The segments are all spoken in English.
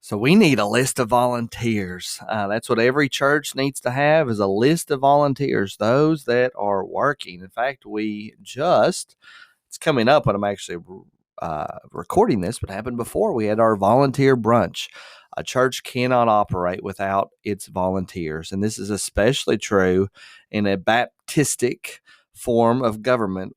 So we need a list of volunteers. That's what every church needs to have, is a list of volunteers, those that are working. In fact, it's coming up when I'm actually recording this, but happened before. We had our volunteer brunch. A church cannot operate without its volunteers. And this is especially true in a Baptistic form of government,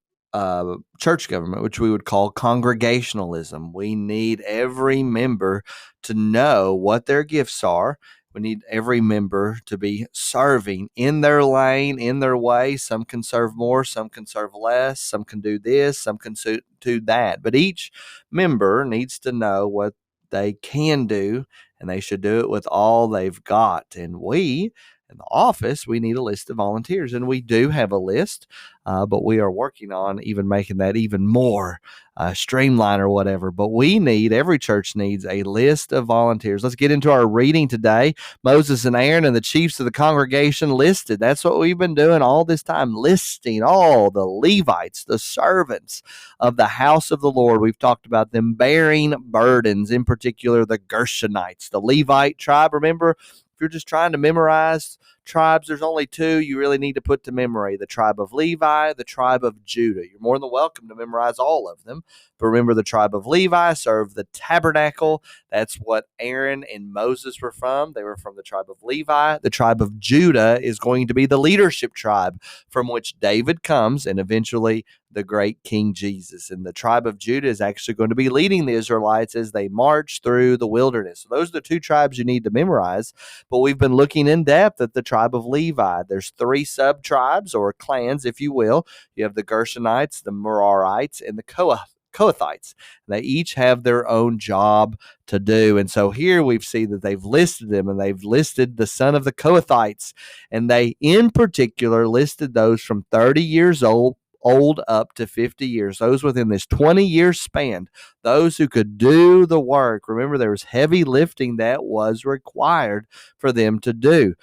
church government, which we would call congregationalism. We need every member to know what their gifts are. We need every member to be serving in their lane, in their way. Some can serve more, some can serve less, some can do this, some can do that. But each member needs to know what they can do, and they should do it with all they've got. And we, in the office, we need a list of volunteers, and we do have a list, but we are working on even making that even more streamlined or whatever. But every church needs a list of volunteers. Let's get into our reading today. Moses and Aaron and the chiefs of the congregation listed. That's what we've been doing all this time, listing all the Levites, the servants of the house of the Lord. We've talked about them bearing burdens, in particular the Gershonites, the Levite tribe. Remember, if you're just trying to memorize tribes, there's only two you really need to put to memory: the tribe of Levi, the tribe of Judah. You're more than welcome to memorize all of them, but remember, the tribe of Levi served the tabernacle. That's what Aaron and Moses were from. They were from the tribe of Levi. The tribe of Judah is going to be the leadership tribe from which David comes, and eventually the great King Jesus. And the tribe of Judah is actually going to be leading the Israelites as they march through the wilderness. So those are the two tribes you need to memorize. But we've been looking in depth at the tribe of Levi. There's three sub-tribes, or clans, if you will. You have the Gershonites, the Merarites, and the Kohathites. They each have their own job to do. And so here we see that they've listed them, and they've listed the son of the Kohathites. And they, in particular, listed those from 30 years old up to 50 years, those within this 20-year span, those who could do the work. Remember, there was heavy lifting that was required for them to do.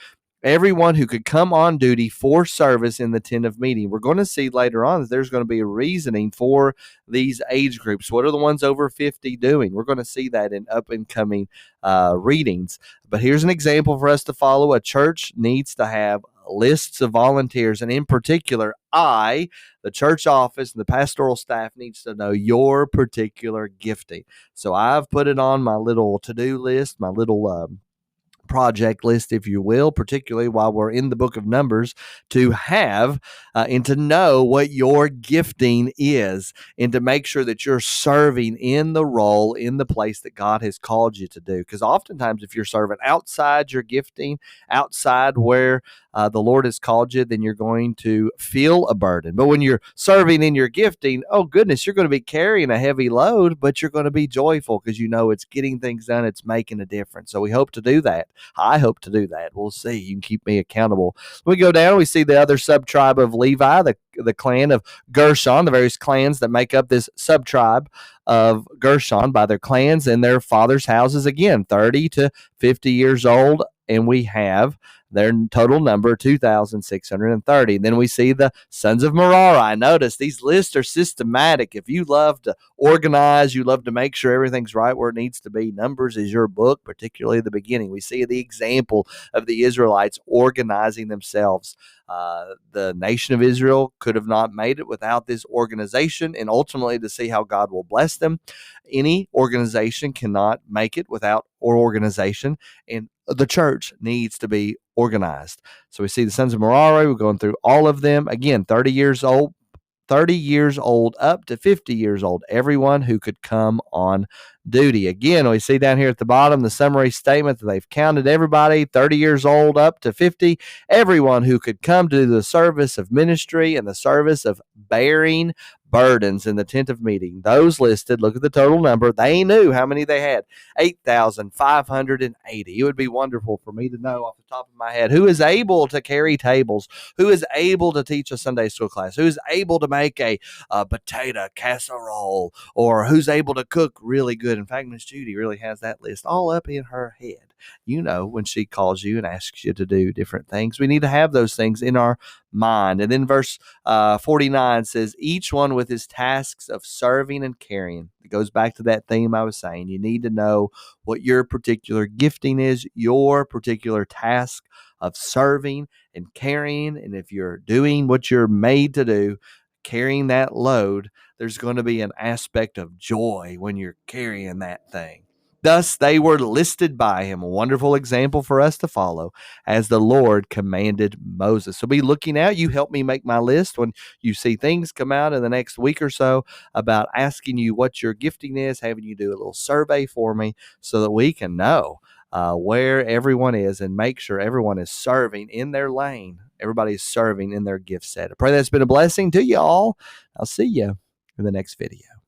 Everyone who could come on duty for service in the tent of meeting. We're going to see later on that there's going to be a reasoning for these age groups. What are the ones over 50 doing? We're going to see that in up and coming readings. But here's an example for us to follow. A church needs to have lists of volunteers, and in particular, the church office and the pastoral staff, needs to know your particular gifting. So I've put it on my little to-do list, my little project list, if you will, particularly while we're in the book of Numbers, to have and to know what your gifting is, and to make sure that you're serving in the role, in the place that God has called you to do. Because oftentimes, if you're serving outside your gifting, outside where the Lord has called you, then you're going to feel a burden. But when you're serving in your gifting, oh goodness, you're going to be carrying a heavy load, but you're going to be joyful because you know it's getting things done, it's making a difference. So we hope to do that. I hope to do that. We'll see. You can keep me accountable. When we go down, we see the other sub-tribe of Levi, the clan of Gershon, the various clans that make up this sub-tribe of Gershon by their clans and their fathers' houses. Again, 30 to 50 years old, and we have their total number, 2,630. Then we see the sons of Merari. Notice these lists are systematic. If you love to organize, you love to make sure everything's right where it needs to be, Numbers is your book, particularly at the beginning. We see the example of the Israelites organizing themselves. The nation of Israel could have not made it without this organization, and ultimately to see how God will bless them. Any organization cannot make it without organization, and the church needs to be organized. So we see the sons of Merari. We're going through all of them. Again, 30 years old up to 50 years old, everyone who could come on duty. Again, we see down here at the bottom the summary statement that they've counted everybody 30 years old up to 50, everyone who could come to the service of ministry and the service of bearing burdens in the tent of meeting. Those listed, look at the total number. They knew how many they had, 8,580. It would be wonderful for me to know off the top of my head who is able to carry tables, who is able to teach a Sunday school class, who is able to make a potato casserole, or who's able to cook really good In fact, Miss Judy really has that list all up in her head. When she calls you and asks you to do different things, we need to have those things in our mind. And then verse 49 says, each one with his tasks of serving and caring. It goes back to that theme I was saying. You need to know what your particular gifting is, your particular task of serving and carrying. And if you're doing what you're made to do, carrying that load, there's going to be an aspect of joy when you're carrying that thing. Thus, they were listed by him, a wonderful example for us to follow, as the Lord commanded Moses. So be looking out. You help me make my list when you see things come out in the next week or so about asking you what your gifting is, having you do a little survey for me so that we can know where everyone is and make sure everyone is serving in their lane. Everybody's serving in their gift set. I pray that's been a blessing to you all. I'll see you in the next video.